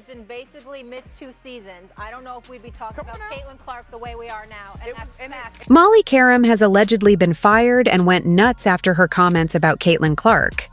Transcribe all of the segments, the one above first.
and basically missed 2 seasons. I don't know if we'd be talking about Caitlin Clark the way we are now, and that's fact. Molly Qerim has allegedly been fired and went nuts after her comments about Caitlin Clark.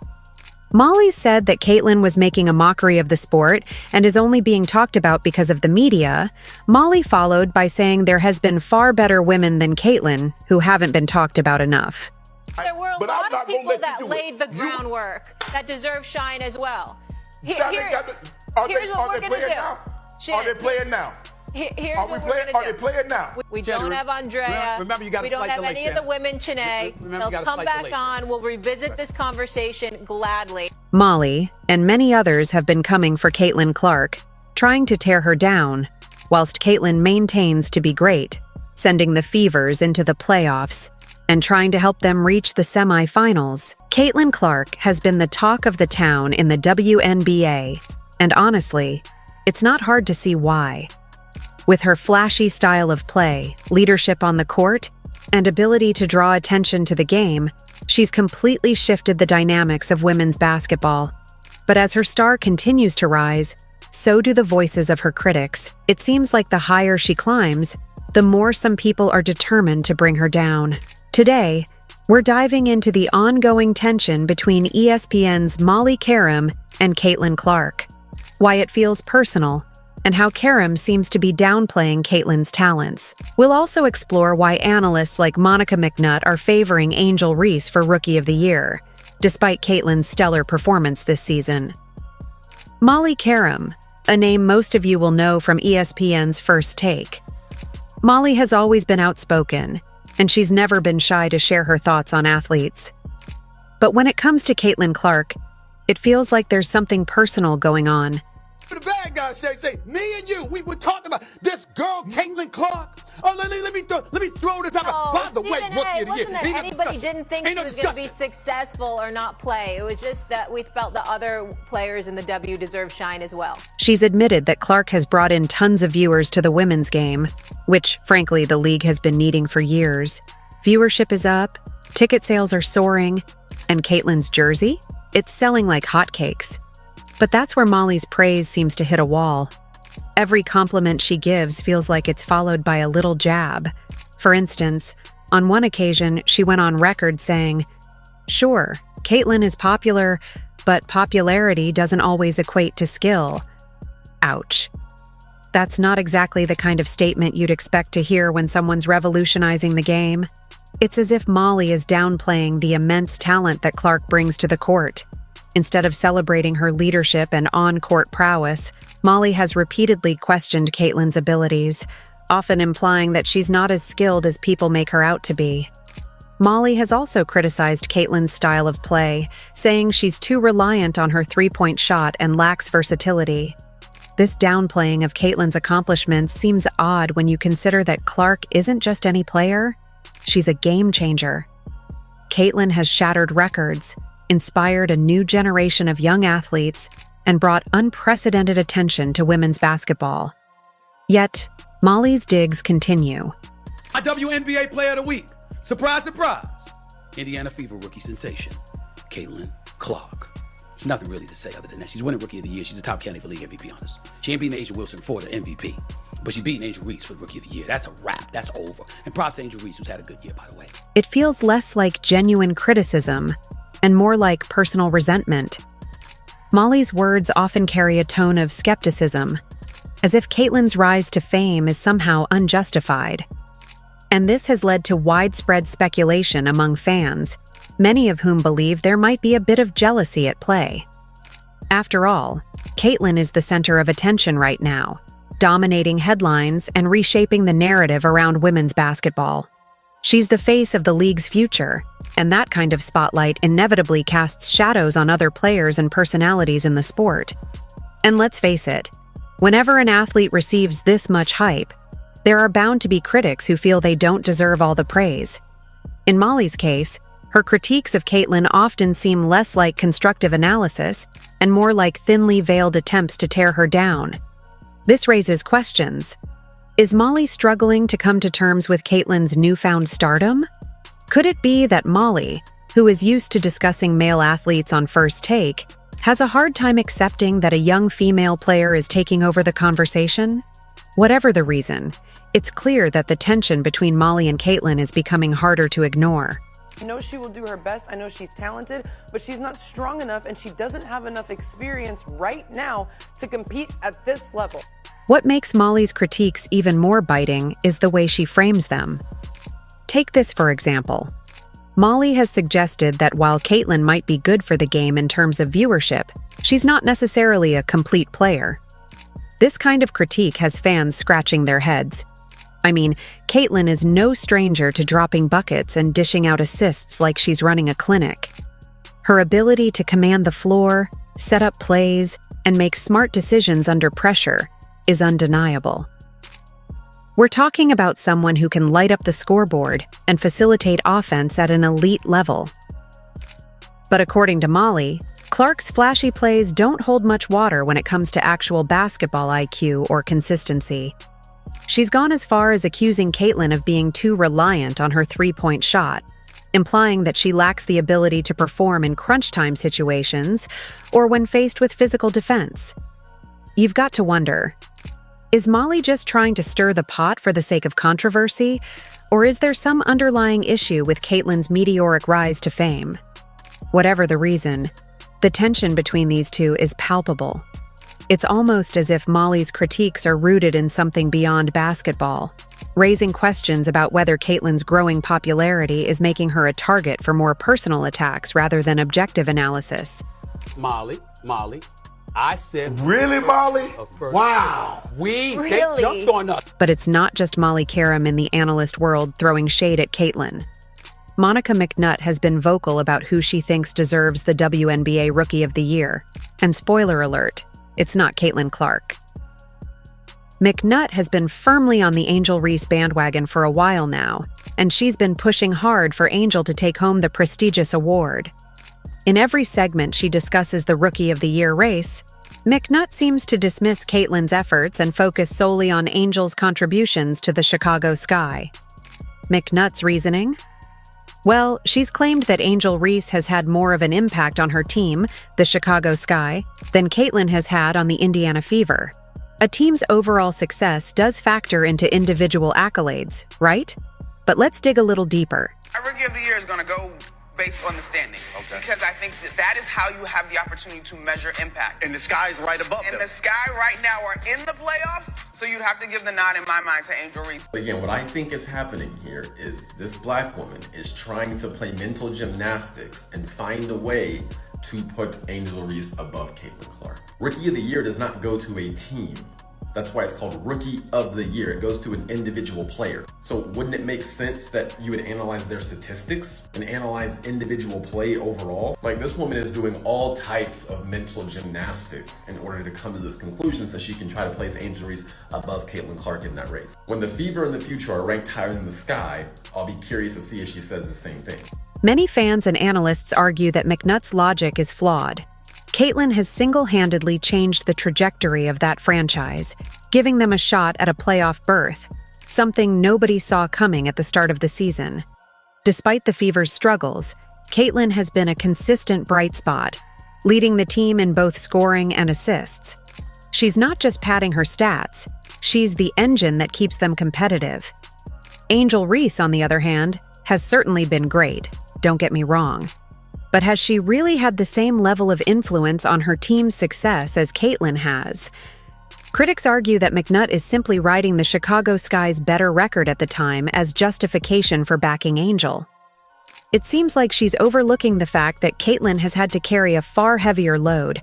Molly said that Caitlin was making a mockery of the sport and is only being talked about because of the media. Molly followed by saying there has been far better women than Caitlin who haven't been talked about enough. There were a lot of people that laid the groundwork that deserve shine as well. Here's what we're going to do. Are they playing now? Here's what we're going to do. Are they playing now? We don't have Andrea. Remember, you got we don't have any of the women, Chanae. They'll come back on. We'll revisit this conversation gladly. Molly and many others have been coming for Caitlin Clark, trying to tear her down, whilst Caitlin maintains to be great, sending the Fevers into the playoffs and trying to help them reach the semifinals. Caitlin Clark has been the talk of the town in the WNBA, and honestly, it's not hard to see why. With her flashy style of play, leadership on the court, and ability to draw attention to the game, she's completely shifted the dynamics of women's basketball. But as her star continues to rise, so do the voices of her critics. It seems like the higher she climbs, the more some people are determined to bring her down. Today, we're diving into the ongoing tension between ESPN's Molly Qerim and Caitlin Clark, why it feels personal, and how Qerim seems to be downplaying Caitlin's talents. We'll also explore why analysts like Monica McNutt are favoring Angel Reese for Rookie of the Year, despite Caitlin's stellar performance this season. Molly Qerim, a name most of you will know from ESPN's First Take. Molly has always been outspoken, and she's never been shy to share her thoughts on athletes. But when it comes to Caitlin Clark, it feels like there's something personal going on. The bad guys say, me and you, we were talking about this girl, Caitlin Clark. Oh, let me throw this out. By the way, Rookie of the Year. It wasn't that anybody didn't think she was going to be successful or not play. It was just that we felt the other players in the W deserve shine as well. She's admitted that Clark has brought in tons of viewers to the women's game, which, frankly, the league has been needing for years. Viewership is up, ticket sales are soaring, and Caitlin's jersey? It's selling like hotcakes. But that's where Molly's praise seems to hit a wall. Every compliment she gives feels like it's followed by a little jab. For instance, on one occasion, she went on record saying, "Sure, Caitlin is popular, but popularity doesn't always equate to skill." Ouch. That's not exactly the kind of statement you'd expect to hear when someone's revolutionizing the game. It's as if Molly is downplaying the immense talent that Clark brings to the court. Instead of celebrating her leadership and on-court prowess, Molly has repeatedly questioned Caitlin's abilities, often implying that she's not as skilled as people make her out to be. Molly has also criticized Caitlin's style of play, saying she's too reliant on her three-point shot and lacks versatility. This downplaying of Caitlin's accomplishments seems odd when you consider that Clark isn't just any player, she's a game changer. Caitlin has shattered records, inspired a new generation of young athletes, and brought unprecedented attention to women's basketball. Yet, Molly's digs continue. A WNBA Player of the Week. Surprise, surprise. Indiana Fever rookie sensation, Caitlin Clark. There's nothing really to say other than that. She's winning Rookie of the Year. She's a top candidate for League MVP honors. She ain't beating Angel Wilson for the MVP, but she's beating Angel Reese for the Rookie of the Year. That's a wrap. That's over. And props to Angel Reese, who's had a good year, by the way. It feels less like genuine criticism and more like personal resentment. Molly's words often carry a tone of skepticism, as if Caitlin's rise to fame is somehow unjustified. And this has led to widespread speculation among fans, many of whom believe there might be a bit of jealousy at play. After all, Caitlin is the center of attention right now, dominating headlines and reshaping the narrative around women's basketball. She's the face of the league's future, and that kind of spotlight inevitably casts shadows on other players and personalities in the sport. And let's face it, whenever an athlete receives this much hype, there are bound to be critics who feel they don't deserve all the praise. In Molly's case, her critiques of Caitlin often seem less like constructive analysis and more like thinly veiled attempts to tear her down. This raises questions. Is Molly struggling to come to terms with Caitlin's newfound stardom? Could it be that Molly, who is used to discussing male athletes on First Take, has a hard time accepting that a young female player is taking over the conversation? Whatever the reason, it's clear that the tension between Molly and Caitlin is becoming harder to ignore. I know she will do her best. I know she's talented, but she's not strong enough and she doesn't have enough experience right now to compete at this level. What makes Molly's critiques even more biting is the way she frames them. Take this for example. Molly has suggested that while Caitlin might be good for the game in terms of viewership, she's not necessarily a complete player. This kind of critique has fans scratching their heads. I mean, Caitlin is no stranger to dropping buckets and dishing out assists like she's running a clinic. Her ability to command the floor, set up plays, and make smart decisions under pressure is undeniable. We're talking about someone who can light up the scoreboard and facilitate offense at an elite level. But according to Molly, Clark's flashy plays don't hold much water when it comes to actual basketball IQ or consistency. She's gone as far as accusing Caitlin of being too reliant on her three-point shot, implying that she lacks the ability to perform in crunch time situations or when faced with physical defense. You've got to wonder, is Molly just trying to stir the pot for the sake of controversy, or is there some underlying issue with Caitlin's meteoric rise to fame? Whatever the reason, the tension between these two is palpable. It's almost as if Molly's critiques are rooted in something beyond basketball, raising questions about whether Caitlin's growing popularity is making her a target for more personal attacks rather than objective analysis. Molly, I said... Really, Molly? Wow. They Really? jumped on us. But it's not just Molly Qerim in the analyst world throwing shade at Caitlin. Monica McNutt has been vocal about who she thinks deserves the WNBA Rookie of the Year. And spoiler alert, it's not Caitlin Clark. McNutt has been firmly on the Angel Reese bandwagon for a while now, and she's been pushing hard for Angel to take home the prestigious award. In every segment she discusses the Rookie of the Year race, McNutt seems to dismiss Caitlin's efforts and focus solely on Angel's contributions to the Chicago Sky. McNutt's reasoning? Well, she's claimed that Angel Reese has had more of an impact on her team, the Chicago Sky, than Caitlin has had on the Indiana Fever. A team's overall success does factor into individual accolades, right? But let's dig a little deeper. Our Rookie of the Year is going to go based on the standings. Okay. Because I think that is how you have the opportunity to measure impact. And the sky's right above them. And the Sky right now are in the playoffs, so you'd have to give the nod in my mind to Angel Reese. Again, what I think is happening here is this black woman is trying to play mental gymnastics and find a way to put Angel Reese above Caitlin Clark. Rookie of the Year does not go to a team. That's why it's called Rookie of the Year. It goes to an individual player. So wouldn't it make sense that you would analyze their statistics and analyze individual play overall? Like, this woman is doing all types of mental gymnastics in order to come to this conclusion so she can try to place Angel Reese above Caitlin Clark in that race. When the Fever and the Future are ranked higher than the Sky, I'll be curious to see if she says the same thing. Many fans and analysts argue that McNutt's logic is flawed. Caitlin has single-handedly changed the trajectory of that franchise, giving them a shot at a playoff berth, something nobody saw coming at the start of the season. Despite the Fever's struggles, Caitlin has been a consistent bright spot, leading the team in both scoring and assists. She's not just padding her stats, she's the engine that keeps them competitive. Angel Reese, on the other hand, has certainly been great, don't get me wrong. But has she really had the same level of influence on her team's success as Caitlin has? Critics argue that McNutt is simply riding the Chicago Sky's better record at the time as justification for backing Angel. It seems like she's overlooking the fact that Caitlin has had to carry a far heavier load,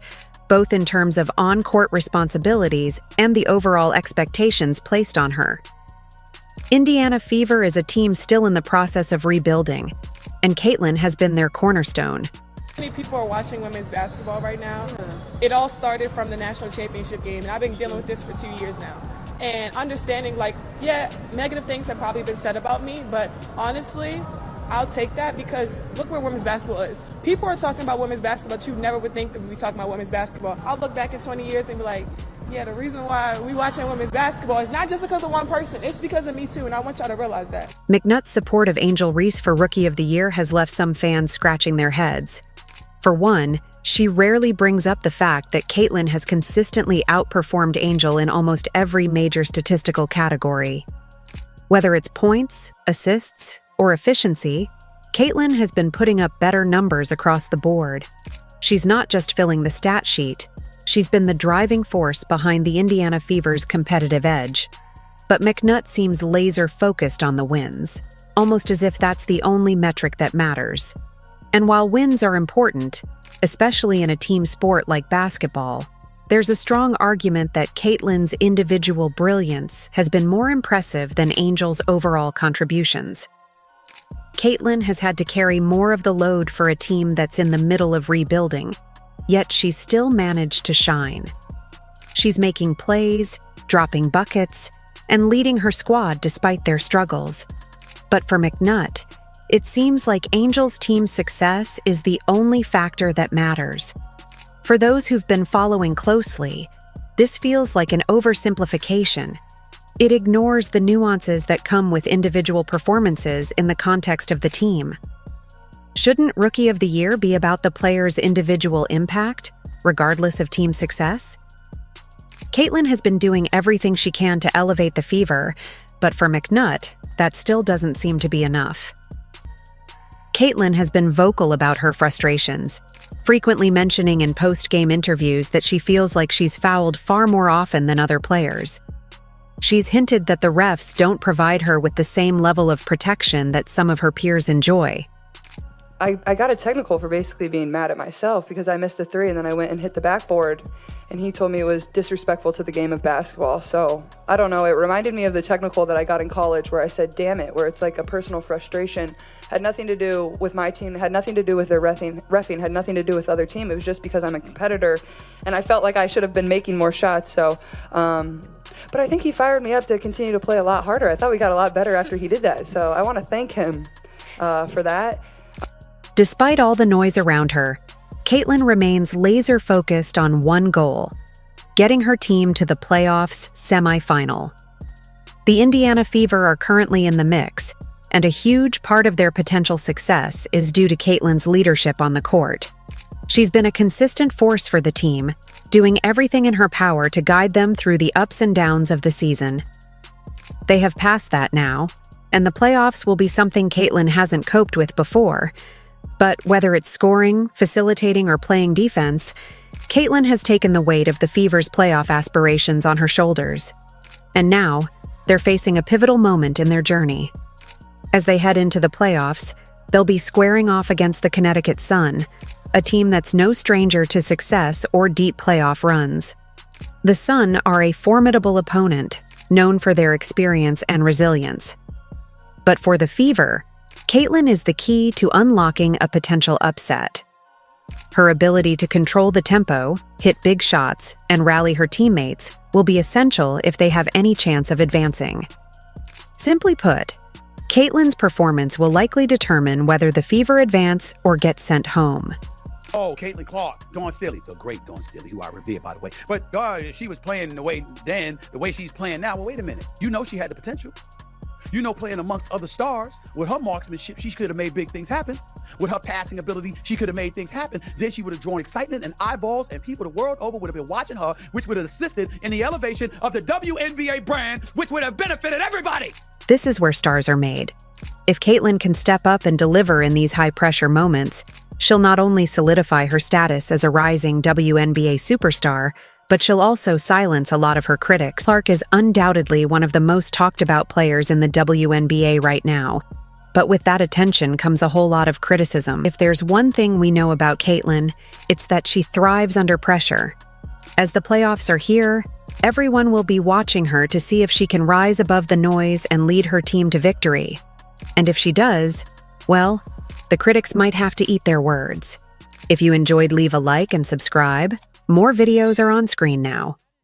both in terms of on-court responsibilities and the overall expectations placed on her. Indiana Fever is a team still in the process of rebuilding, and Caitlin has been their cornerstone. Many people are watching women's basketball right now. It all started from the national championship game, and I've been dealing with this for 2 years now. And understanding, like, yeah, negative things have probably been said about me, but honestly, I'll take that because look where women's basketball is. People are talking about women's basketball that you never would think that we'd be talking about women's basketball. I'll look back in 20 years and be like, yeah, the reason why we watching women's basketball is not just because of one person, it's because of me too, and I want y'all to realize that. McNutt's support of Angel Reese for Rookie of the Year has left some fans scratching their heads. For one, she rarely brings up the fact that Caitlin has consistently outperformed Angel in almost every major statistical category. Whether it's points, assists, or efficiency, Caitlin has been putting up better numbers across the board. She's not just filling the stat sheet, she's been the driving force behind the Indiana Fever's competitive edge. But McNutt seems laser-focused on the wins, almost as if that's the only metric that matters. And while wins are important, especially in a team sport like basketball, there's a strong argument that Caitlin's individual brilliance has been more impressive than Angel's overall contributions. Caitlin has had to carry more of the load for a team that's in the middle of rebuilding, yet she's still managed to shine. She's making plays, dropping buckets, and leading her squad despite their struggles. But for McNutt, it seems like Angel's team success is the only factor that matters. For those who've been following closely, this feels like an oversimplification. It ignores the nuances that come with individual performances in the context of the team. Shouldn't Rookie of the Year be about the player's individual impact, regardless of team success? Caitlin has been doing everything she can to elevate the Fever, but for McNutt, that still doesn't seem to be enough. Caitlin has been vocal about her frustrations, frequently mentioning in post-game interviews that she feels like she's fouled far more often than other players. She's hinted that the refs don't provide her with the same level of protection that some of her peers enjoy. I got a technical for basically being mad at myself because I missed the three and then I went and hit the backboard, and he told me it was disrespectful to the game of basketball. So I don't know, it reminded me of the technical that I got in college where I said, damn it, where it's like a personal frustration. Had nothing to do with my team, had nothing to do with their reffing, had nothing to do with other team. It was just because I'm a competitor and I felt like I should have been making more shots. So, but I think he fired me up to continue to play a lot harder. I thought we got a lot better after he did that. So I want to thank him for that. Despite all the noise around her, Caitlin remains laser-focused on one goal: getting her team to the playoffs semifinal. The Indiana Fever are currently in the mix, and a huge part of their potential success is due to Caitlin's leadership on the court. She's been a consistent force for the team, doing everything in her power to guide them through the ups and downs of the season. They have passed that now, and the playoffs will be something Caitlin hasn't coped with before. But whether it's scoring, facilitating, or playing defense, Caitlin has taken the weight of the Fever's playoff aspirations on her shoulders. And now, they're facing a pivotal moment in their journey. As they head into the playoffs, they'll be squaring off against the Connecticut Sun, a team that's no stranger to success or deep playoff runs. The Sun are a formidable opponent, known for their experience and resilience. But for the Fever, Caitlin is the key to unlocking a potential upset. Her ability to control the tempo, hit big shots, and rally her teammates will be essential if they have any chance of advancing. Simply put, Caitlin's performance will likely determine whether the Fever advance or get sent home. Oh, Caitlin Clark, Dawn Staley, the great Dawn Staley, who I revere, by the way. But she was playing the way she's playing now. Well, wait a minute. You know she had the potential. You know, playing amongst other stars, with her marksmanship, she could have made big things happen. With her passing ability, she could have made things happen. Then she would have drawn excitement and eyeballs, and people the world over would have been watching her, which would have assisted in the elevation of the WNBA brand, which would have benefited everybody. This is where stars are made. If Caitlin can step up and deliver in these high-pressure moments, she'll not only solidify her status as a rising WNBA superstar, but she'll also silence a lot of her critics. Clark is undoubtedly one of the most talked-about players in the WNBA right now. But with that attention comes a whole lot of criticism. If there's one thing we know about Caitlin, it's that she thrives under pressure. As the playoffs are here, everyone will be watching her to see if she can rise above the noise and lead her team to victory. And if she does, well, the critics might have to eat their words. If you enjoyed, leave a like and subscribe. More videos are on screen now.